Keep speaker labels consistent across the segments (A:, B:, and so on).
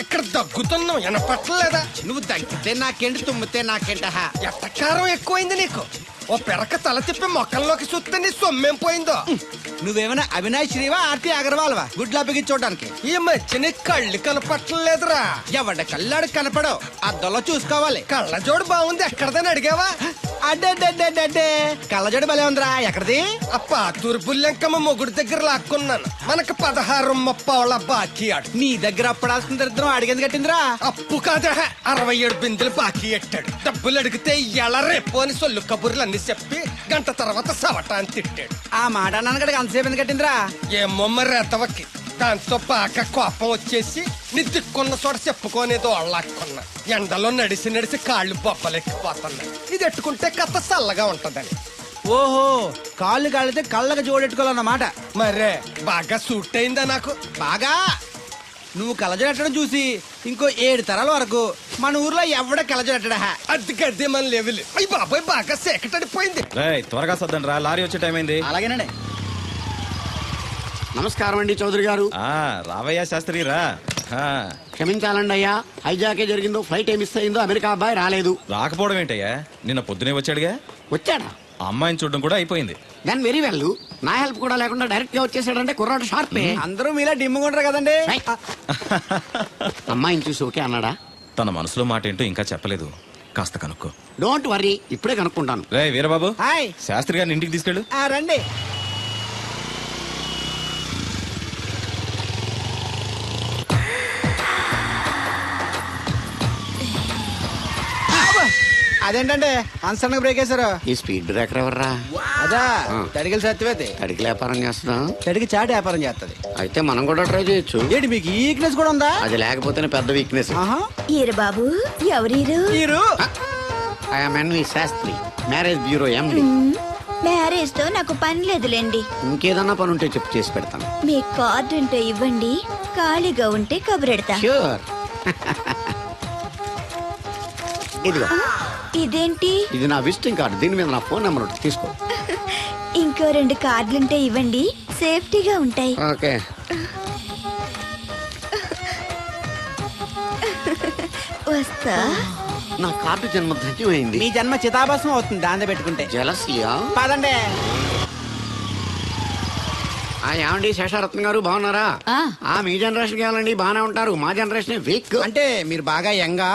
A: ఇక్కడ దగ్గుతున్నావు వినపట్టలేదా?
B: నువ్వు తగ్గితే నాకేంటి, తుమ్మితే నాకేంట.
A: ఎట్టకారం ఎక్కువైంది నీకు. ఓ పెరక తల తిప్పి మొక్కల్లోకి చూస్తే నీ సొమ్మేం పోయిందో.
B: నువ్వేమైనా అవినాష్ శ్రీవా, ఆర్తి అగర్వాల్వా గుడ్లా బిగించోడానికి?
A: ఈ మధ్య నీ కళ్ళు కనపట్టలేదురా.
B: ఎవడ కళ్ళాడు కనపడవు, అద్దంలో చూసుకోవాలి.
A: కళ్ళజోడు బాగుంది, ఎక్కడదని అడిగావా?
B: అడ్డే కళ్ళజోడు భలే ఉందిరా. ఎక్కడిది?
A: ఆ పాతూరు బుల్లెంకమ్మ మొగుడు దగ్గర లాక్కున్నాను. మనకు 16 బాకీ ఆడు.
B: నీ దగ్గర అప్పడాల్సిన దరిద్రం అడిగేది కట్టిందిరా.
A: అప్పు కాదా, 67 బిందెలు బాకీ ఎట్టాడు. డబ్బులు అడిగితే ఎలా రేపు అని సొల్లు కబుర్లు అన్ని చెప్పి గంట తర్వాత సవటాన్ని తిట్టాడు.
B: ఆ మాట అన్నాను అంతసేపు ఎందుకు కట్టిందిరా?
A: ఏమో మరి రెతవకి. దాంతో బాగా కోపం వచ్చేసి నిద్దుకున్న చోట చెప్పుకోనేదో అళ్ళాక్కున్నా. ఎండలో నడిసి నడిసి కాళ్ళు బొబ్బలెక్కిపోతున్నాయి. ఇది ఎట్టుకుంటే కథ చల్లగా ఉంటదని.
B: ఓహో, కాళ్ళు కాళ్ళైతే కళ్ళకి జోడెట్టుకోవాలన్నమాట.
A: మరే బాగా సూట్ అయిందా నాకు?
B: బాగా. నువ్వు కళ్ళజోడెట్టడం చూసి ఇంకో 7 తరాల వరకు మన ఊర్లో ఎవడ కళ్ళజోడెట్టడా.
A: అది గడ్డి మన లెవెల్. అయ్యి బాబాయ్ బాగా సేకటడిపోయింది.
C: త్వరగా సర్దండి రా, లారీ వచ్చే టైం అయింది.
B: అలాగేనండి.
D: నమస్కారం అండి చౌదరి గారు.
C: రావయ్యా శాస్త్రి రా.
D: క్షమించాలండి అయ్యా, హైజాకే జరిగిందో, ఫ్లైట్ ఏమి మిస్ అయిందో, అమెరికా అబ్బాయి రాలేదు.
C: రాకపోవడం ఏంటయ్యా, నిన్న పొద్దునే వచ్చాడుగా.
D: వచ్చాడా?
C: అమ్మాయిని చూడడం కూడా అయిపోయింది.
D: దాని వెరీ వెల్. నా హెల్ప్ కూడా లేకుండా డైరెక్ట్ గా వచ్చేసాడంటే కుర్రాడు షార్పే.
B: అందరూ మీలా డిమ్ముగా ఉంటారు కదండి.
D: అమ్మాయిని చూసి ఓకే అన్నాడా?
C: తన మనసులో మాట ఏంటో ఇంకా చెప్పలేదు, కాస్త కనుక్కో.
D: డోంట్ వరీ, ఇప్పుడే కనుక్కుంటాను.
C: రే వీరబాబు,
B: హాయ్.
C: శాస్త్రి గారిని ఇంటికి తీసుకెళ్ళు.
B: రండి. అదేంటంటే అన్సడన్ బ్రేక్ వేశారు.
D: ఈ స్పీడ్ బ్రేకర్ ఎవర్రా?
B: అదా తడిగిల సత్యవేతి.
D: అడిగి వ్యాపారం చేస్తున్నా.
B: తడికి చాటి వ్యాపారం చేస్తది.
D: అయితే మనం కూడా ట్రై చేయొచ్చు.
B: ఏంటి మీకు ఈ వీక్నెస్ కూడా ఉందా?
D: అది లేకపోతేనే పెద్ద వీక్నెస్.
E: ఈరు బాబు, ఎవరీరు?
D: I am N V Shastri, marriage bureau MD.
E: Marriage తో నాకు పని లేదులేండి.
D: ఇంకేదన్నా పని ఉంటే చెప్పు, చేసి పెడతాను.
E: మీ కార్డు ఉంటే ఇవ్వండి, ఖాళీగా ఉంటే కబురెడతా.
D: ష్యూర్. ఇదిగో,
E: ఇదేంటి?
D: ఇది నా విజిటింగ్ కార్డు. దీని మీద నా ఫోన్ నెంబర్ ఉంటుంది, తీసుకో.
E: ఇంకో 2 కార్డులుంటే ఇవ్వండి, సేఫ్టీగా ఉంటాయి.
D: ఓకే.
E: వస్తా.
D: నా కార్డు జన్మ ధన్యమైంది.
B: మీ జన్మ చితాభాసం అవుతుంది దాన్ని పెట్టుకుంటే.
D: జలసియా?
B: పదండి.
D: ఏమండి శేషారత్న గారు, బాగున్నారా? మీ జనరేషన్ కావాలండి, బాగానే ఉంటారు. మా జనరేషన్ వీక్.
B: అంటే మీరు బాగా యంగా.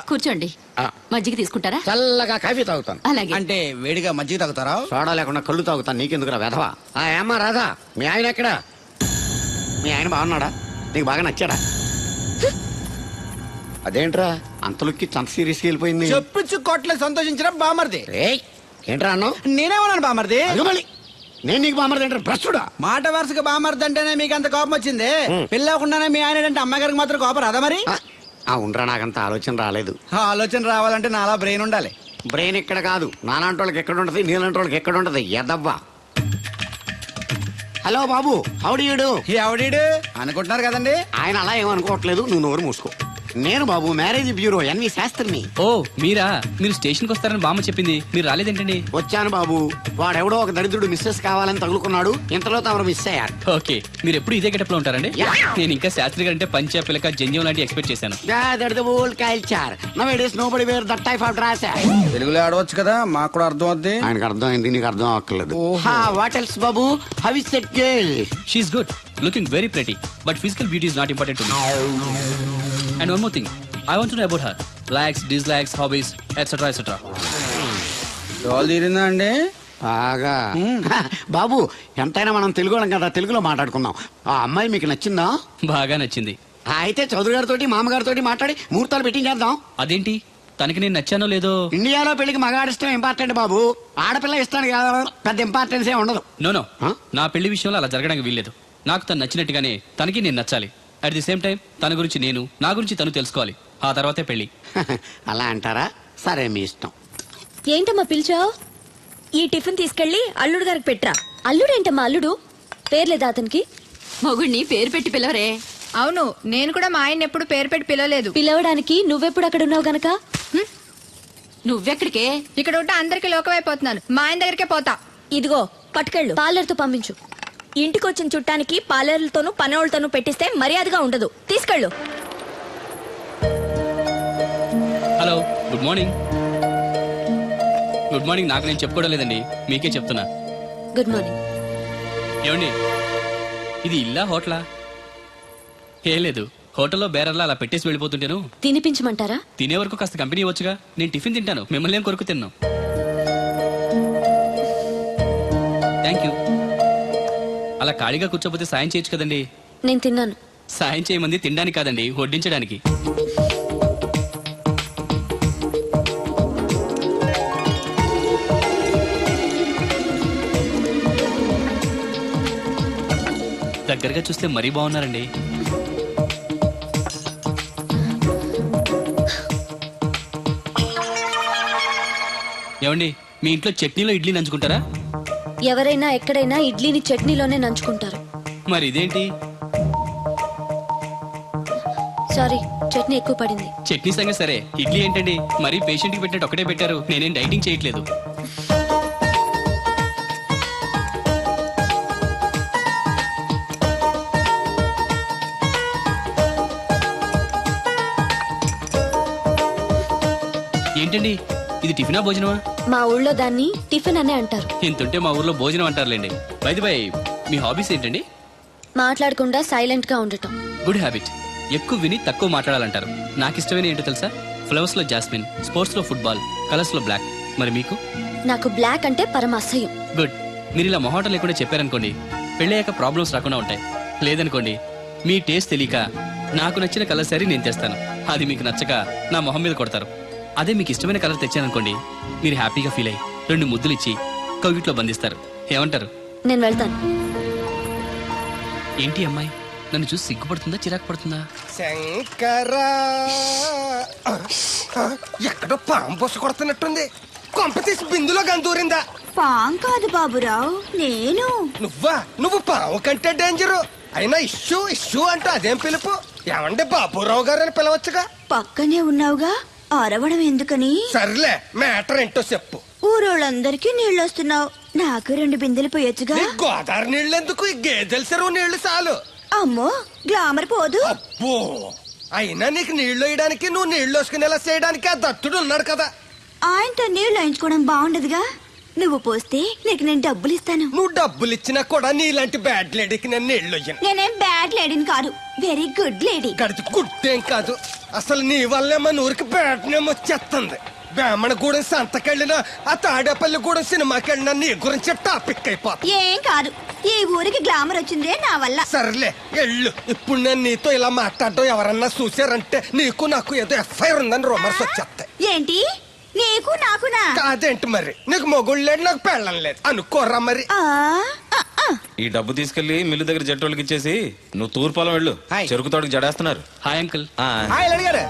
F: కూర్చోండి. మజ్జిగ తీసుకుంటారా?
D: చల్లగా కాఫీ తాగుతాను.
F: అలాగే.
B: అంటే వేడిగా మజ్జిగ తాగుతారా?
D: సోడా లేకుండా కళ్ళు తాగుతాను. నీకెందుకురా వెధవా? ఏమ్మా రాధా, మీ ఆయన ఎక్కడా? మీ ఆయన బాగున్నాడా? నీకు బాగా నచ్చాడా? అదేంట్రా అంతలోకి చంత సీరియస్ వెళ్ళిపోయింది?
B: చెప్పుచ్చు కొట్లే సంతోషించరా బామర్ది.
D: ఏంట్రా అన్నావు?
B: నేనేమన్నాను బామర్ది?
D: నేను నీకు బామర్ది ఏంట్రా భ్రష్టుడా?
B: మాట వరుసగా బామర్ది అంటేనే మీకు అంత కోపం వచ్చింది. పెళ్ళవకుండానే మీ ఆయన అంటే అమ్మగారికి మాత్రం కోపం రాదా మరి?
D: ఉండరా, నాకంత ఆలోచన రాలేదు.
B: ఆలోచన రావాలంటే నాలా బ్రెయిన్ ఉండాలి.
D: బ్రెయిన్ ఇక్కడ కాదు, నాలాంటి వాళ్ళకి ఎక్కడ ఉంటది, నీలాంటి వాళ్ళకి ఎక్కడ ఉంటది. ఎదవ్వా. హలో బాబు, హౌడీయుడు.
B: ఎవడీడు అనుకుంటున్నారు కదండి.
D: ఆయన అలా ఏమనుకోవట్లేదు, నువ్వు నోరు మూసుకో. నేను బాబు మ్యారేజ్ బ్యూరో ఎన్వి శాస్త్రిని.
G: ఓ మీరా? మీరు స్టేషన్కి వస్తారని బామ్మ చెప్పింది, మీరు రాలేదేంటండి?
D: వచ్చాను బాబు. వాడెవడో ఒక దరిద్రుడు మిస్సెస్ కావాలని తగులుకున్నాడు, ఇంతలో తమరు మిస్ అయ్యారు.
G: ఓకే, మీరు ఎప్పుడు ఇదే గెటప్ లో ఉంటారండి? నేను ఇంకా శాస్త్రి గారు అంటే పంచా పిల్లక జంజం లాంటి ఎక్స్పెక్ట్ చేశాను.
B: తెలుగులో ఆడవచ్చు కదా, మాకు కూడా అర్థం అవుద్ది.
D: ఆయనకు అర్థం అయింది, నీకు అర్థం అవ్వట్లేదు. వాట్ ఎల్స్ బాబు? How is that girl?
G: She is good, looking very pretty, but physical beauty is not important to me. And one more thing, I want to know about her likes, dislikes, hobbies, etcetera etcetera.
B: డోల్ తీరిందా అండి?
D: బాగా. బాబు ఎంతైనా మనం తెలుగు కదా, తెలుగులో మాట్లాడుకుందాం. ఆ అమ్మాయి మీకు నచ్చిందా?
G: బాగా నచ్చింది.
D: అయితే చౌదరి గారితో మామగారితో మాట్లాడి ముహూర్తాలు పెట్టించేద్దాం.
G: అదేంటి, తనకి నేను నచ్చానో లేదో?
D: ఇండియాలో పెళ్లికి మగాడిష్టం ఇంపార్టెంట్ బాబు, ఆడపిల్ల ఇస్తాను కదా, పెద్ద ఇంపార్టెన్స్ ఏ ఉండదు.
G: నో నా పెళ్లి విషయంలో అలా జరగడానికి వీల్లేదు. నాకు తను నచ్చినట్టుగానే తనకి నేను నచ్చాలి. అట్ ది సేమ్ టైం తన గురించి నేను, నా గురించి తను తెలుసుకోవాలి. ఆ తర్వాతే పెళ్లి.
D: అలా అంటారా? సరే, మీ ఇష్టం.
E: ఏంటమ్మా పిలిచావు? ఈ టిఫిన్ తీసుకెళ్లి అల్లుడు గారికి పెట్టరా. అల్లుడేంటమ్మా అల్లుడు? పేర్లేదా అతనికి?
F: మొగుడిని పేరు పెట్టి పిలవరే.
H: అవును, నేను కూడా మా ఆయన ఎప్పుడు పేరు పెట్టి పిలవలేదు.
E: పిలవడానికి నువ్వెప్పుడు అక్కడ ఉన్నావు గనక.
F: నువ్వెక్కడికే?
H: ఇక్కడ ఉంటే అందరికి లోకమైపోతున్నాను. మా ఆయన దగ్గరికే పోతా.
E: ఇదిగో పట్టుకెళ్ళు, పార్లర్ తో పంపించు. ఇంటికి వచ్చిన చుట్టానికి పాలేరులతోనూ పనోళ్ళతోనూ పెట్టిస్తే మర్యాదగా ఉండదు. తీసుకెళ్ళు.
G: Hello, good morning. Good morning నాకు నేను చెప్పుకోవడం లేదండి, మీకే చెప్తున్నా.
E: Good morning.
G: ఏమండి, ఇది ఇల్లా హోటలా? ఏం లేదు, హోటల్లో బేరర్లా అలా పెట్టేసి వెళ్ళిపోతుంటేను.
E: తినిపించమంటారా?
G: తినే వరకు కాస్త కంపెనీ ఇవ్వచ్చుగా. నేను టిఫిన్ తింటాను, మిమ్మల్ని ఏం కొరకు తిన్నాను. Thank you. అలా ఖాళీగా కూర్చోపోతే సాయం చేయొచ్చు కదండి.
E: నేను తిన్నాను.
G: సాయం చేయమంది తినడానికి కాదండి, వడ్డించడానికి. దగ్గరగా చూస్తే మరీ బాగున్నారండి. ఏమండి, మీ ఇంట్లో చట్నీలో ఇడ్లీ నంచుకుంటారా?
E: ఎవరైనా ఎక్కడైనా ఇడ్లీని చట్నీలోనే నంచుకుంటారు.
G: మరి ఇదేంటి?
E: సారీ, చట్నీ ఎక్కువ పడింది.
G: చట్నీ సంగతి సరే, ఇడ్లీ ఏంటండి మరీ పేషెంట్కి పెట్టినట్టు ఒకటే పెట్టారు. నేనేం డైటింగ్ చేయట్లేదు. ఏంటండి ఇది, టిఫినా భోజనమా?
E: మా ఊళ్ళో దాన్ని టిఫిన్ అనే అంటారు.
G: ఇంతుంటే మా ఊర్లో భోజనం అంటారులేండి. బై ది బై, మీ హాబీస్ ఏంటండి?
E: మాట్లాడకుండా సైలెంట్ గా ఉండటం.
G: Good habit. ఎక్కువ విని తక్కువ మాట్లాడాలంటారు. నాకు ఇష్టమైన ఏంటో తెలుసా? ఫ్లవర్స్ లో జాస్మిన్, స్పోర్ట్స్ లో ఫుట్బాల్, కలర్స్ లో బ్లాక్. మరి మీకు?
E: నాకు బ్లాక్ అంటే పరమ అసహ్యం.
G: గుడ్. మీరు ఇలా మొహాటం లేకుండా చెప్పారనుకోండి, పెళ్ళయ్యాక ప్రాబ్లమ్స్ రాకుండా ఉంటాయి. లేదనుకోండి, మీ టేస్ట్ తెలియక నాకు నచ్చిన కలర్ సరే నేను తెస్తాను, అది మీకు నచ్చక నా మొహం మీద కొడతారు. అదే మీకు ఇష్టమైన కలర్ తెచ్చాననుకోండి, మీరు హ్యాపీగా ఫీల్ అయ్యి 2 ముద్దులు ఇచ్చి కౌగిట్లో బంధిస్తారు. ఏమంటారు?
E: నేను వెళ్తాను.
G: ఏంటి అమ్మాయి నన్ను చూసి సిగ్గుపడుతుందా, చిరాకు పడుతుందా?
A: శంకరా, ఎక్కడో పాము బొస కొడుతున్నట్టుంది. కొంప తీసి బిందులో గందూరిందా?
I: పాం కాదు బాబురావు, నేను.
A: నువ్వు పాము కంటే డేంజరు. అయినా ఇష్యూ ఇష్యూ అంటూ అదేం పిలుపు? ఏమంటే బాబురావు గారు అని పిలవచ్చుగా.
I: పక్కనే ఉన్నావుగా, అరవడం ఎందుకని?
A: సర్లే, మ్యాటర్ ఏంటో చెప్పు.
I: ఊరోళ్ళందరికీ నీళ్ళు వస్తున్నావు, నాకు 2 బిందెలు పోయొచ్చుగా.
A: నీ గోదావరి నీళ్ళు ఎందుకు? ఈ గేదెల చెరువు నీళ్లు చాలు.
I: అమ్మో, గ్లామర్ పోదు.
A: అబ్బో, అయినా నీకు నీళ్లు వేయడానికి, నువ్వు నీళ్లు వేసుకునేలా చేయడానికి ఆ దత్తుడు ఉన్నాడు కదా.
I: ఆయనతో నీళ్లు వేయించుకోవడం బాగుండదుగా. నువ్వు పోస్తే నీకు నేను డబ్బులు ఇస్తాను.
A: నువ్వు డబ్బులు ఇచ్చినా కూడా నీలాంటి బ్యాడ్ లేడీకి నేను నీళ్లు వేయను.
I: నేనేం బ్యాడ్ లేడీని కాదు, వెరీ గుడ్ లేడీ.
A: గడిచి గుడ్డేం కాదు. అసలు నీ వల్లే మన ఊరికి బ్యాడ్ నేమ్ వచ్చేస్తుంది. బ్రాహ్మణగూడెం సంతకెళ్ళినా, ఆ తాడేపల్లిగూడెం సినిమాకి వెళ్ళినా నీ గురించి టాపిక్ అయిపోతుంది.
I: ఏం కాదు, ఈ ఊరికి గ్లామర్ వచ్చిందే నా వల్ల.
A: సర్లే ఎళ్ళు. ఇప్పుడు నేను నీతో ఇలా మాట్లాడటం ఎవరన్నా చూసారంటే నీకు నాకు ఏదో ఎఫ్ఐఆర్ ఉందని రూమర్స్ వచ్చేస్తాయి.
I: ఏంటి? నీకు నాకునా?
A: కాదేంటి మరి? నీకు మొగుళ్ళు లేదు, నాకు పెళ్ళం లేదు అనుకోరా మరి.
I: ఆ, ఆ, ఆ.
C: ఈ డబ్బు తీసుకెళ్లి మిల్లు దగ్గర జట్టోళ్ళకి ఇచ్చేసి నువ్వు తూర్పాలం వెళ్ళు.
B: హాయ్.
C: చెరుకు తోటకి జడేస్తున్నారు.
G: Hi uncle.
B: హాయ్ అడిగారు.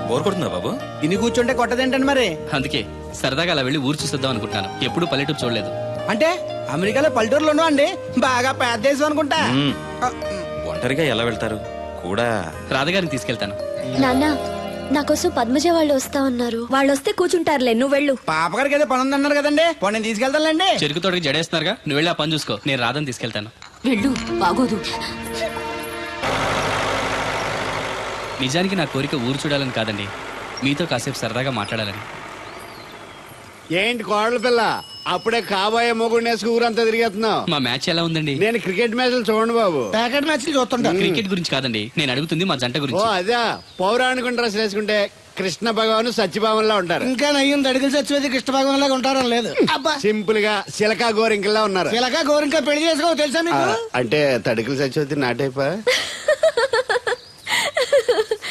C: బోర్ కొడుతుందా బాబు?
B: ఇన్ని కూర్చుంటే కొట్టదేంటండి మరి?
G: అందుకే సరదాగా అలా వెళ్ళి ఊరు చూసేద్దాం అనుకుంటాను. ఎప్పుడు పల్లెటూరు చూడలేదు.
B: అంటే అమెరికాలో పల్లెటూరులోనూ అండి బాగా పెద్ద దేశం అనుకుంటా.
C: మ్మ్. ఒంటరిగా ఎలా వెళ్తారు కూడా?
G: రాధగారిని తీసుకెళ్తాను.
E: నాన్న, నా కోసం పద్మజ వాళ్ళు వస్తా ఉన్నారు. వాళ్ళు వస్తే కూర్చుంటారులే, నువ్వు వెళ్ళు.
B: పాపగారికి ఏదో పని ఉందన్నారు కదండి, పోనీ నేను తీసుకెళ్తానులేండి.
G: చెరుకు తోటకి జడేస్తున్నారుగా, నువ్వు వెళ్ళి ఆ పని చూసుకో. నేను రాధని తీసుకెళ్తాను.
F: వెళ్ళు, బాగోదు.
G: నిజానికి నా కోరిక ఊరు చూడాలని కాదండి, మీతో కాసేపు సరదాగా మాట్లాడాలని.
D: ఏంటి కోడల పిల్ల, అప్పుడే కాబోయే మొగుడు వేసుకు ఊరంతా తిరిగేస్తున్నావు?
G: మా మ్యాచ్ ఎలా ఉందండి?
D: నేను క్రికెట్ మ్యాచ్లు చూడండి బాబు.
B: ప్యాకెట్ మ్యాచ్లు చూస్తుంటా.
G: క్రికెట్ గురించి కాదండి నేను అడుగుతుంది, మా జంట
D: ఓ
G: గురించి.
D: అదే, పౌరాణిక డ్రెస్ వేసుకుంటే కృష్ణ భగవాన్ సత్యభావంలా ఉంటారు.
B: ఇంకా నయ్యం దడిగిలి చచ్చిపోతే కృష్ణ భగవాన్ లాగా ఉంటారని లేదు. అబ్బా,
D: సింపుల్ గా సిలకా గోరింకల్లా ఉన్నారు.
B: ఇలాగా గోరింకా పెళ్లి చేసుకో తెలుసా మీకు?
D: అంటే తడికలు చచ్చిపోతే నాటైపా?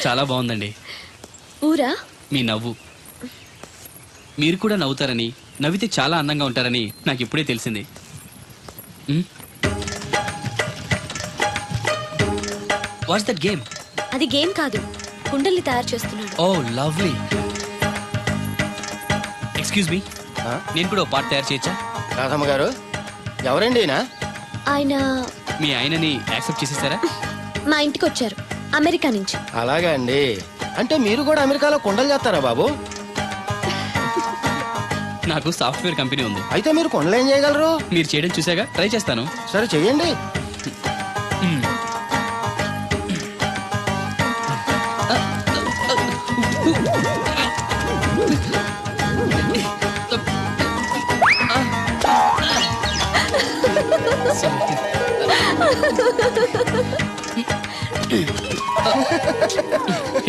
G: చాలా బాగుందండి
E: ఊరా?
G: మీ నవ్వు. మీరు కూడా నవ్వుతారని, నవ్వితే చాలా అందంగా ఉంటారని నాకు ఇప్పుడే తెలిసింది. What's that game?
E: అది గేమ్ కాదు, కుండల్ని తయారు చేస్తున్నాడు.
G: Oh lovely. ఎక్స్క్యూజ్ మీ, నేను కూడా పార్ట్ తయారు చేయొచ్చా?
D: రాధమ్మ గారు, ఎవరండి ఈయన?
E: ఆయన
G: మీ ఆయనని యాక్సెప్ట్ చేసేసారా?
E: మా ఇంటికి వచ్చారు, అమెరికా నుంచి.
D: అలాగా అండి. అంటే మీరు కూడా అమెరికాలో కుండలు చేస్తారా బాబు?
G: నాకు సాఫ్ట్వేర్ కంపెనీ ఉంది.
A: అయితే మీరు కొండలు ఏం చేయగలరు?
G: మీరు చేయడం చూసాగా, ట్రై చేస్తాను.
A: సరే చెయ్యండి.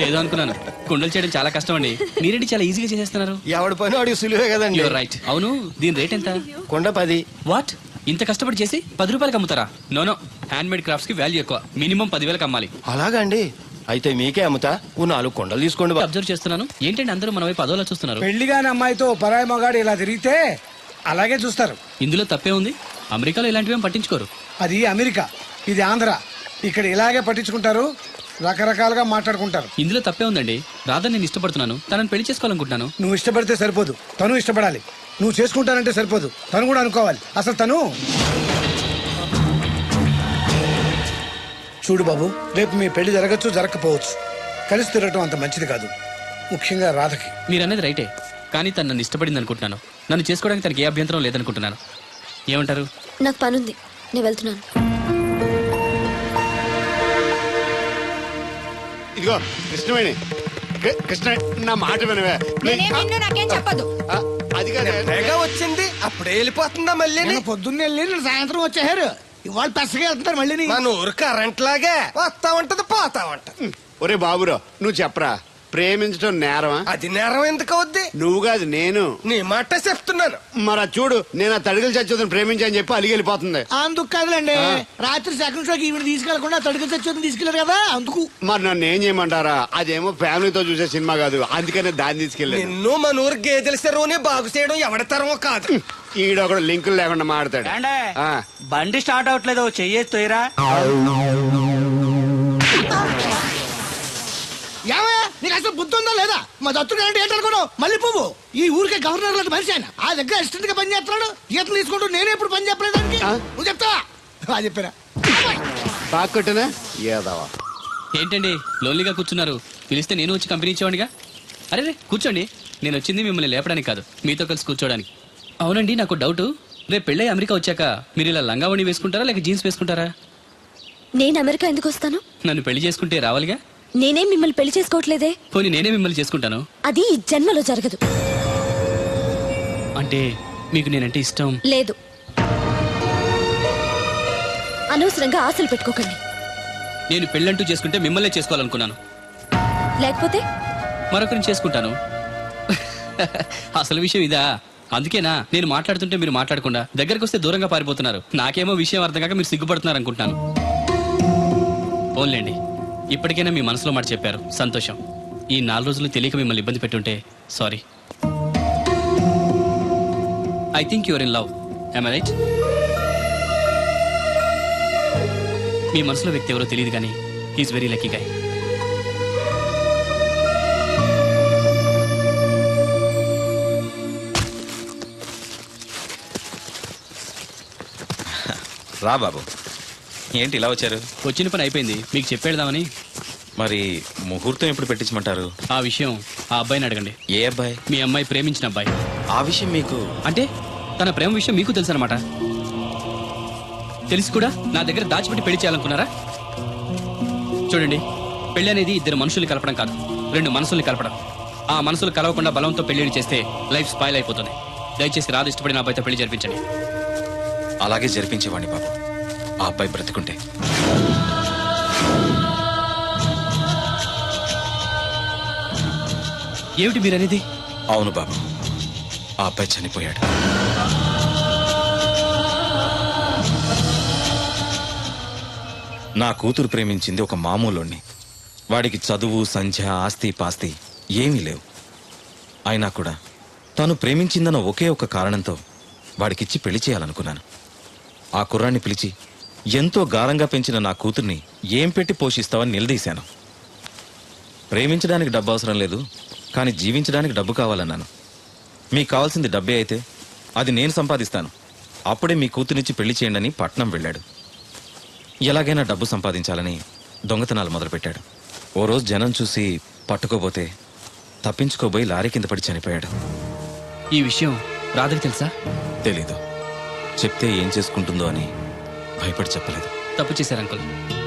G: ఏదో అనుకున్నాను. కుండలు చేయడం చాలా కష్టం అండి, మీరేంటి చాలా ఈజీగా చేసేస్తున్నారు.
A: ఎవడి పని వాడికి సులువే కదండి.
G: You're right. అవును, దీని రేట్ ఎంత?
A: కొండ 10.
G: వాట్, ఇంత కష్టపడి చేసి 10 రూపాయలకి అమ్ముతారా? నో, హ్యాండ్ మేడ్ క్రాఫ్ట్స్ కి వాల్యూ ఎక్కువ. మినిమం 10,000కి అమ్మాలి.
A: అలాగండి, అయితే మీకే అమ్ముతా. ఓ 4 కొండలు తీసుకోండి.
G: అబ్జర్వ్ చేస్తున్నాను. ఏంటండి అందరూ మన వైపు అదోలా చూస్తున్నారు?
J: పెళ్లిగాని అమ్మాయితో పరాయి మగాడు ఇలా తిరిగితే అలాగే చూస్తారు.
G: ఇందులో తప్పే ఉంది. అమెరికాలో ఇలాంటివేం పట్టించుకోరు.
J: అది అమెరికా, ఇది ఆంధ్ర. ఇక్కడ ఇలాగే పట్టించుకుంటారు, రకరకాలుగా మాట్లాడుకుంటారు.
G: ఇందులో తప్పే ఉందండి. రాధా నేను ఇష్టపడుతున్నాను, తనని పెళ్లి చేసుకోవాలనుకుంటున్నాను.
J: నువ్వు ఇష్టపడితే సరిపోదు, తను ఇష్టపడాలి. నువ్వు చేసుకుంటానంటే సరిపోదు, తను కూడా అనుకోవాలి. అసలు తను చూడు బాబు, రేపు మీ పెళ్లి జరగచ్చు, జరగకపోవచ్చు. కలిసి తిరగటం అంత మంచిది కాదు, ముఖ్యంగా రాధకి.
G: మీరు అనేది రైటే, కానీ తను నన్ను ఇష్టపడింది అనుకుంటున్నాను. నన్ను చేసుకోవడానికి తనకి ఏ అభ్యంతరం లేదనుకుంటున్నాను. ఏమంటారు?
E: నాకు పనుంది, నేను వెళ్తున్నాను.
D: ఇదిగో కృష్ణవేణి, కృష్ణ నా మాట వినవే.
H: నాకేం చెప్పదు.
D: అది కాదు,
A: తెగ వచ్చింది, అప్పుడే వెళ్ళిపోతుందా మళ్ళీ?
B: నేను పొద్దున్నే వెళ్ళి నేను సాయంత్రం వచ్చేసారు. ఇవాళ పెసగా వెళ్తున్నారు మళ్ళీ.
A: మన ఊరు కరెంట్ లాగే వస్తా ఉంటది, పోతా ఉంటది.
D: ఒరే బాబురా, నువ్వు చెప్పరా, ప్రేమించడం నేరమా?
A: అది నేరం ఎందుకు అవుద్ది?
D: నువ్వు కాదు నేను.
A: నీ మాట చెప్తున్నాను.
D: మరి అది చూడు, నేను ఆ తడికలు చచ్చేదని ప్రేమించని చెప్పి అలిగి వెళ్ళిపోతుంది.
B: అందుకు కాదులేండి, రాత్రి సెకండ్ షోకి ఈవిడ తీసుకెళ్లకుండా తడుగు తెచ్చి తీసుకెళ్లారు కదా, అందుకు.
D: మరి నన్ను ఏం చేయమంటారా? అదేమో ఫ్యామిలీతో చూసే సినిమా కాదు, అందుకనే దాన్ని తీసుకెళ్ళాను.
A: నిన్ను మన ఊరు గేదెల చెరువుని బాగు చేయడం ఎవరి తరమో కాదు.
D: ఈడొకడు లింకులు లేకుండా మాడతాడు.
B: బండి స్టార్ట్ అవట్లేదు, చెయ్యేసి తోయరా. నీకు అసలు బుద్ధి ఉందా లేదా? మా దత్తుడు అంటే ఏంటనుకోను, మళ్ళీ పువ్వు. ఈ ఊరికే గవర్నర్ లాంటి మనిషి ఆయన. ఆ దగ్గర అసిస్టెంట్ గా పని చేస్తున్నాడు, ఈతలు తీసుకుంటూ నేనే ఇప్పుడు పని చెప్పలేదు దానికి. నువ్వు చెప్తావా? అది చెప్పారా?
D: పాకొట్టనా ఏదవా?
G: ఏంటండి లోన్లీగా కూర్చున్నారు? పిలిస్తే నేను వచ్చి కంపెనీ ఇచ్చేవాడిగా. అరే రే కూర్చోండి, నేను వచ్చింది మిమ్మల్ని లేపడానికి కాదు, మీతో కలిసి కూర్చోడానికి. అవునండి, నాకు డౌట్, రేపు పెళ్ళై అమెరికా వచ్చాక మీరు ఇలా లంగావణి వేసుకుంటారా లేక జీన్స్ వేసుకుంటారా?
E: నేను అమెరికా ఎందుకు వస్తాను?
G: నన్ను పెళ్లి చేసుకుంటే రావాలిగా.
E: నేనేం మిమ్మల్ని పెళ్లి చేసుకోవట్లేదే.
G: పోనీ నేనే మిమ్మల్ని చేసుకుంటాను.
E: అది ఈ జన్మలో జరగదు.
G: అంటే మీకు నేనంటే ఇష్టం
E: లేదు. అనవసరంగా ఆశలు పెట్టుకోకండి.
G: నేను పెళ్ళంటూ చేసుకుంటే మిమ్మల్నే చేసుకోవాలనుకున్నాను.
E: లేకపోతే
G: మరొకరిని చేసుకుంటాను. అసలు విషయం ఇదా? అందుకేనా నేను మాట్లాడుతుంటే మీరు మాట్లాడకుండా దగ్గరకు వస్తే దూరంగా పారిపోతున్నారు. నాకేమో విషయం అర్థం కాక మీరు సిగ్గుపడుతున్నారు అనుకుంటున్నాను. ఓన్లేండి, ఇప్పటికైనా మీ మనసులో మాట చెప్పారు, సంతోషం. ఈ 4 రోజులు తెలియక మిమ్మల్ని ఇబ్బంది పెట్టుంటే sorry. I think your in love, am I right? మీ మనసులో వ్యక్తి ఎవరో తెలియదు కానీ హీఈస్ వెరీ లక్కీ గాయ్.
C: రా బాబు, ఏంటి ఇలా వచ్చారు?
G: వచ్చిన పని అయిపోయింది, మీకు చెప్పేద్దామని.
C: మరి ముహూర్తం ఎప్పుడు పెట్టించమంటారు?
G: ఆ విషయం ఆ అబ్బాయిని అడగండి.
C: ఏ అబ్బాయి?
G: మీ అమ్మాయి ప్రేమించిన అబ్బాయి.
C: ఆ విషయం మీకు
G: అంటే తన ప్రేమ విషయం మీకు తెలుసు అనమాట. తెలిసి కూడా నా దగ్గర దాచిపెట్టి పెళ్లి చేయాలనుకున్నారా? చూడండి, పెళ్లి అనేది 2 మనుషుల్ని కలపడం కాదు, 2 మనసుల్ని కలపడం. ఆ మనసులు కలవకుండా బలంతో పెళ్లి చేస్తే లైఫ్ స్పాయిల్ అయిపోతుంది. దయచేసి రాదు ఇష్టపడిన అబ్బాయితో పెళ్లి జరిపించండి.
C: అలాగే జరిపించేవాడిని బాబు, ఆ అబ్బాయి బ్రతికుంటే.
G: ఏమిటి మీరనేది?
C: అవును బాబు, ఆ అబ్బాయి చనిపోయాడు. నా కూతురు ప్రేమించింది ఒక మామూలుణ్ణి. వాడికి చదువు, సంధ్య, ఆస్తి పాస్తి ఏమీ లేవు. అయినా కూడా తను ప్రేమించిందన్న ఒకే ఒక కారణంతో వాడికిచ్చి పెళ్లి చేయాలనుకున్నాను. ఆ కుర్రాన్ని పిలిచి ఎంతో గారంగా పెంచిన నా కూతుర్ని ఏం పెట్టి పోషిస్తావని నిలదీశాను. ప్రేమించడానికి డబ్బు అవసరం లేదు, కానీ జీవించడానికి డబ్బు కావాలన్నాను. మీకు కావాల్సింది డబ్బే అయితే అది నేను సంపాదిస్తాను, అప్పుడే మీ కూతురినిచ్చి పెళ్లి చేయండి అని పట్నం వెళ్ళాడు. ఎలాగైనా డబ్బు సంపాదించాలని దొంగతనాలు మొదలుపెట్టాడు. ఓ రోజు జనం చూసి పట్టుకోబోతే తప్పించుకోబోయి లారీ కింద పడి చనిపోయాడు.
G: ఈ విషయం రాధకి తెలుసా?
C: తెలీదు. చెప్తే ఏం చేసుకుంటుందో అని భయపడి చెప్పలేదు.
G: తప్పు చేశారు అంకుల్.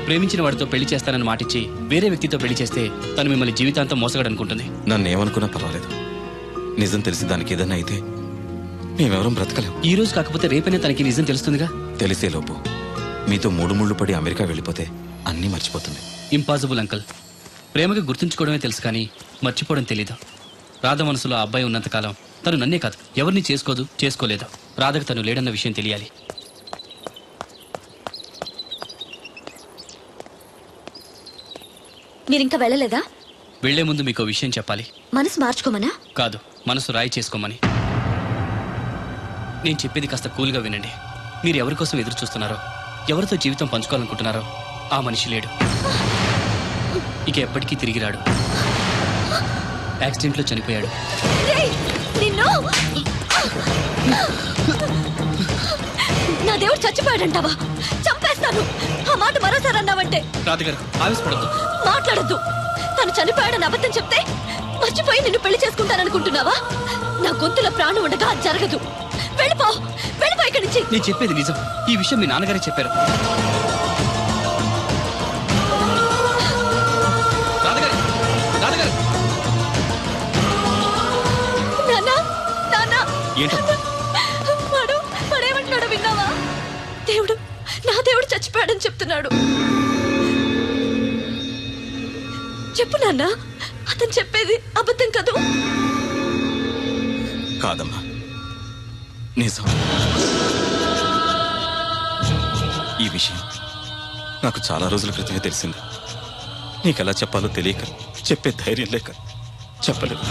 G: ప్రేమించిన వాడితో పెళ్లి చేస్తానని మాటిచ్చి వేరే వ్యక్తితో పెళ్లి చేస్తే తను మిమ్మల్ని జీవితాంతం మోసగడనుకుంటుంది.
C: నన్ను ఏమనుకున్నా పర్వాలేదు. నిజం తెలిసి దానికి ఏదన్నా అయితే మేమెవరం బ్రతకలేం.
G: ఈ రోజు కాకపోతే రేపైనా తనకి నిజం తెలుస్తుందిగా.
C: తెలిసేలోపు మీతో మూడు ముళ్ళు పడి అమెరికా వెళ్ళిపోతే అన్నీ మర్చిపోతుంది.
G: Impossible uncle. ప్రేమకి గుర్తుంచుకోవడమే తెలుసు కానీ మర్చిపోవడం తెలీదు. రాధ మనసులో ఆ అబ్బాయి ఉన్నంతకాలం తను నన్నే కాదు ఎవరిని చేసుకోదు, చేసుకోలేదు. రాధకు తను లేడన్న విషయం తెలియాలి.
E: మీరింకా వెళ్ళలేదా?
G: వెళ్లే ముందు మీకు విషయం చెప్పాలి.
E: మనసు మార్చుకోమనా?
G: కాదు, మనసు రాయి చేసుకోమని. నేను చెప్పేది కాస్త కూల్గా వినండి. మీరు ఎవరి కోసం ఎదురు చూస్తున్నారో, ఎవరితో జీవితం పంచుకోవాలనుకుంటున్నారో ఆ మనిషి లేడు. ఇక ఎప్పటికీ తిరిగి రాడు. యాక్సిడెంట్లో చనిపోయాడు.
E: నా దేవుడు చచ్చిపోయాడంటావా? చంపేస్తాను. ఆ మాట మరోసారి అన్నావంటే.
G: రాధగారు ఆవేశపడద్దు.
E: మాట్లాడద్దు. తను చనిపోయాడని అబద్ధం చెప్తే మర్చిపోయి నిన్ను పెళ్లి చేసుకుంటాననుకుంటున్నావా? నా గొంతులో ప్రాణం ఉండగా అది జరగదు. వెళ్ళిపో, వెళ్ళిపో ఇక్కడి నుంచి.
G: నేను చెప్పేది నిజం. ఈ విషయం మీ నాన్నగారే చెప్పారు. రాధగారు, రాధగారు. ఏంటమ్మా?
E: వాడేమంటున్నాడో విన్నావా? దేవుడు, నా దేవుడు చచ్చిపోయాడని చెప్తున్నాడు. చెప్పు నాన్న, అతను చెప్పేది అబద్ధం కదూ?
C: కాదమ్మా, నిజం. ఈ విషయం నాకు చాలా రోజుల క్రితమే తెలిసింది. నీకెలా చెప్పాలో తెలియక, చెప్పే ధైర్యం లేక చెప్పలేదు.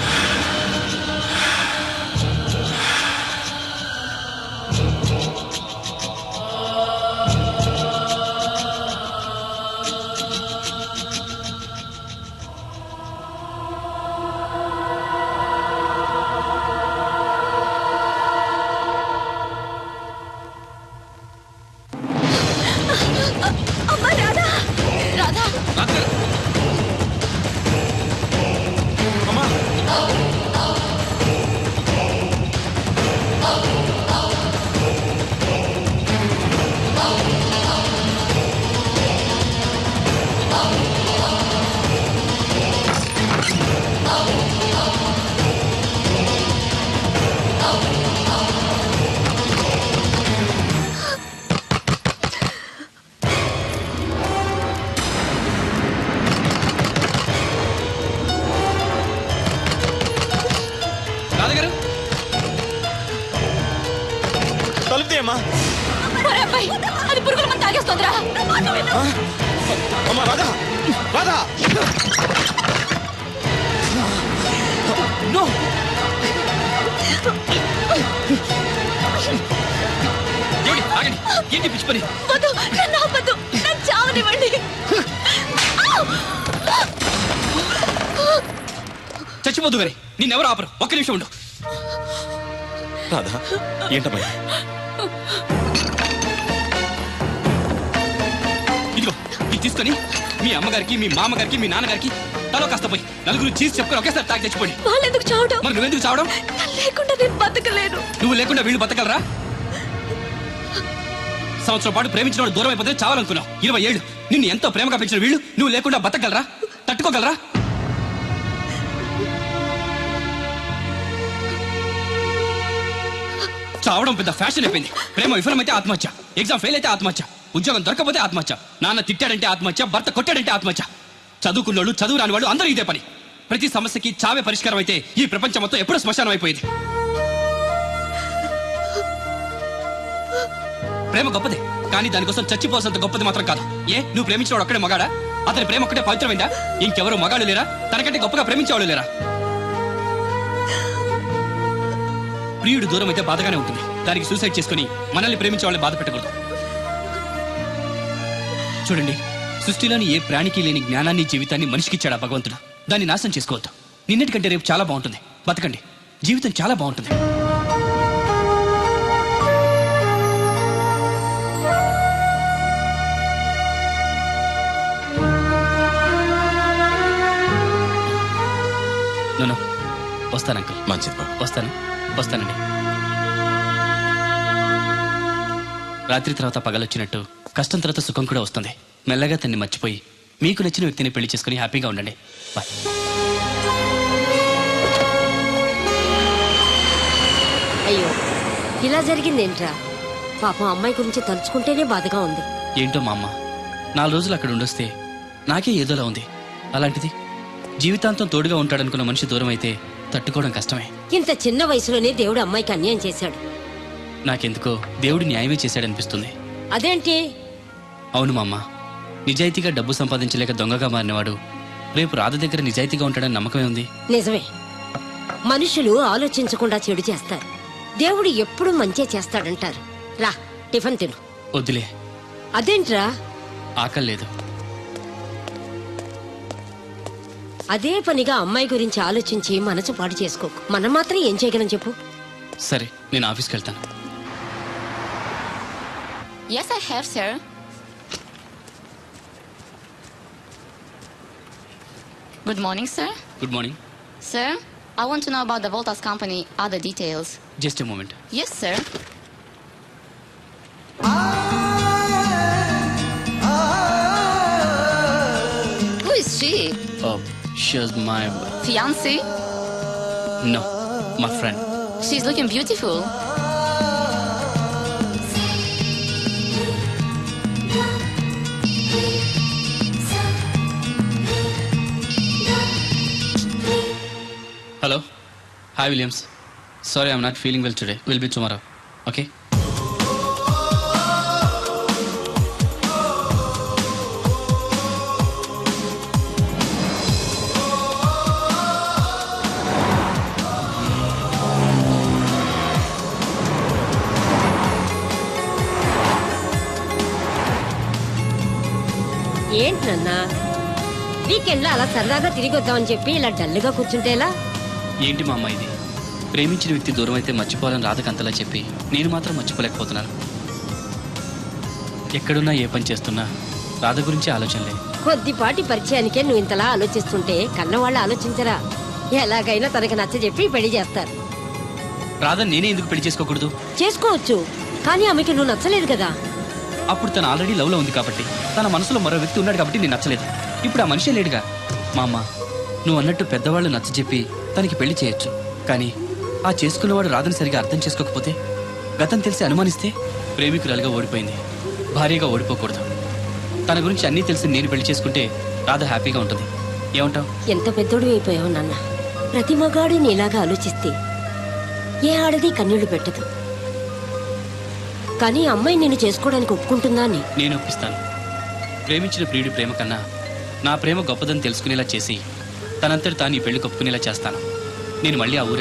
E: అది పురుగుల మందు తాగేస్తుందిరా.
G: ఏంటి పిచ్చి పని?
E: చావనివ్వండి.
G: చచ్చిపోదు గారి, నిన్నెవరు ఆపరు. ఒక్క నిమిషం ఉండు.
C: రాధా, ఏంటమ్మా?
G: ఇదిగో ఇది తీసుకొని మీ అమ్మగారికి, మీ మామగారికి, మీ నాన్నగారికి తలో కాస్త పోయి నలుగురు చీజ్ చెప్పుకొని ఒకేసారి తాగి తెచ్చిపోయి.
E: వాళ్ళెందుకు చావడం?
G: మరి నువ్వెందుకు చావడం?
E: లేకుండా నేను బతకలేను.
G: నువ్వు లేకుండా వీళ్ళు బతకలరా? సంవత్సరం పాటు ప్రేమించిన వాడు దూరం అయిపోతే చావాలనుకున్నావు. 20 ఏళ్ళు నిన్ను ఎంతో ప్రేమగా పెంచిన వీళ్ళు నువ్వు లేకుండా బతకగలరా? తట్టుకోగలరా? చావడం పెద్ద ఫ్యాషన్ అయిపోయింది. ప్రేమ విఫలమైతే ఆత్మహత్య, ఎగ్జామ్ ఫెయిల్ అయితే ఆత్మహత్య, ఉద్యోగం దొరకపోతే ఆత్మహత్య, నాన్న తిట్టాడంటే ఆత్మహత్య, భర్త కొట్టాడంటే ఆత్మహత్య. చదువుకున్నోళ్ళు, చదువు రాని వాళ్ళు అందరూ ఇదే పని. ప్రతి సమస్యకి చావే పరిష్కారం అయితే ఈ ప్రపంచం మొత్తం ఎప్పుడూ శ్మశానం అయిపోయింది. ప్రేమ గొప్పదే, కానీ దానికోసం చచ్చిపోవాల్సినంత గొప్పది మాత్రం కాదు. ఏ, నువ్వు ప్రేమించేవాడు ఒక్కడే మగాడా? అతని ప్రేమ ఒక్కటే పవిత్రమైందా? ఇంకెవరూ మగాళ్ళు లేరా? తనకంటే గొప్పగా ప్రేమించేవాళ్ళు లేరా? ప్రియుడు దూరం అయితే బాధగానే ఉంటుంది. దానికి సూసైడ్ చేసుకుని మనల్ని ప్రేమించే వాళ్ళని బాధ పెట్టకూడదు. చూడండి, సృష్టిలోని ఏ ప్రాణికి లేని జ్ఞానాన్ని, జీవితాన్ని మనిషికిచ్చాడా భగవంతుడు. దాన్ని నాశనం చేసుకోవద్దు. నిన్నటికంటే రేపు చాలా బాగుంటుంది. బతకండి, జీవితం చాలా బాగుంటుంది. వస్తాను అంకుల్.
C: మంచిది బాబు.
G: వస్తానండి. రాత్రి తర్వాత పగలొచ్చినట్టు కష్టం తర్వాత సుఖం కూడా వస్తుంది. మెల్లగా తన్ని మర్చిపోయి మీకు నచ్చిన వ్యక్తిని పెళ్లి చేసుకుని హ్యాపీగా ఉండండి. బాయ్.
E: అయ్యో ఇలా జరిగిందేంట్రా? పాపం అమ్మాయి గురించి తలుచుకుంటేనే బాధగా ఉంది.
G: ఏంటో మా అమ్మ 4 రోజులు అక్కడ ఉండొస్తే నాకే ఏదోలా ఉంది. అలాంటిది జీవితాంతం తోడుగా ఉంటాడనుకున్న మనిషి దూరం అయితే తట్టుకోవడం కష్టమే.
E: ఇంత చిన్న వయసులోనే దేవుడు అమ్మాయికి అన్యాయం చేశాడు.
G: నాకెందుకో దేవుడు న్యాయమే చేశాడనిపిస్తుంది.
E: అదేంటి?
G: అవును మా అమ్మ, నిజాయితీగా డబ్బు సంపాదించలేక దొంగగా మారినవాడు రేపు రాధ దగ్గర నిజాయితీగా ఉంటాడని నమ్మకమే ఉంది.
E: నిజమే, మనుషులు ఆలోచించకుండా చెడు చేస్తారు. దేవుడు ఎప్పుడూ మంచే చేస్తాడంటారు. రా టిఫిన్ తిను.
G: వద్దులే.
E: అదేంట్రా?
G: ఆకలి లేదు.
E: అదే పనిగా అమ్మాయి గురించి ఆలోచించి మనసు పాడు చేసుకోకు. మనం మాత్రం ఏం చేయగలం చెప్పు?
G: సరే, నేను ఆఫీస్కి వెళ్తాను.
F: Yes, I have, sir. Good morning, sir.
G: Good morning.
F: Sir, I want to know about the Voltas company, other details.
G: Just a moment.
F: Yes, sir. Who is she?
G: She's my...
F: Fiancé?
G: No, my friend.
F: She's looking beautiful.
G: Hello. Hi, Williams. Sorry, I'm not feeling well today. We'll be tomorrow. Okay?
E: ఏంటన్నా weekend లో అలా సరదాగా తిరిగి వద్దామని చెప్పి ఇలా డల్గా కూర్చుంటే ఎలా?
G: ఏంటి మా అమ్మ ఇది? ప్రేమించిన వ్యక్తి దూరం అయితే మర్చిపోవాలని రాధకు అంతలా చెప్పి నేను మాత్రం మర్చిపోలేకపోతున్నాను. ఎక్కడున్నా ఏ పని చేస్తున్నా రాధ గురించి ఆలోచనలే.
E: కొద్దిపాటి పరిచయానికే నువ్వు ఇంతలా ఆలోచిస్తుంటే కన్నవాళ్ళు ఆలోచించరా? ఎలాగైనా తనకి నచ్చజెప్పి పెళ్లి చేస్తారు.
G: రాధ నేనే ఎందుకు పెళ్లి చేసుకోకూడదు?
E: చేసుకోవచ్చు, కానీ ఆమెకి నువ్వు నచ్చలేదు కదా.
G: అప్పుడు తను ఆల్రెడీ లవ్లో ఉంది కాబట్టి, తన మనసులో మరో వ్యక్తి ఉన్నాడు కాబట్టి నేను నచ్చలేదు. ఇప్పుడు ఆ మనిషే లేడుగా. మా అమ్మ, నువ్వు అన్నట్టు పెద్దవాళ్ళు నచ్చజెప్పి తనకి పెళ్లి చేయొచ్చు, కానీ ఆ చేసుకున్నవాడు రాధని సరిగా అర్థం చేసుకోకపోతే, గతం తెలిసి అనుమానిస్తే, ప్రేమికురాలుగా ఓడిపోయింది, భార్యగా ఓడిపోకూడదు. తన గురించి అన్నీ తెలిసి నేను పెళ్లి చేసుకుంటే రాధ హ్యాపీగా ఉంటుంది. ఏమంటావు?
E: ఎంత పెద్దోడు అయిపోయావు నాన్న. ప్రతి మగాడు నీలాగా ఆలోచిస్తే ఏ ఆడది కన్నీళ్లు పెట్టదు. కానీ అమ్మాయి నిన్ను చేసుకోవడానికి ఒప్పుకుంటుందా అని?
G: నేను ఒప్పిస్తాను. ప్రేమించిన ప్రియుడి ప్రేమ కన్నా నా ప్రేమ గొప్పదని తెలుసుకునేలా చేసి తనంతటి తాను ఈ పెళ్లి ఒప్పుకునేలా చేస్తాను. నేను మళ్ళీ ఆ ఊరు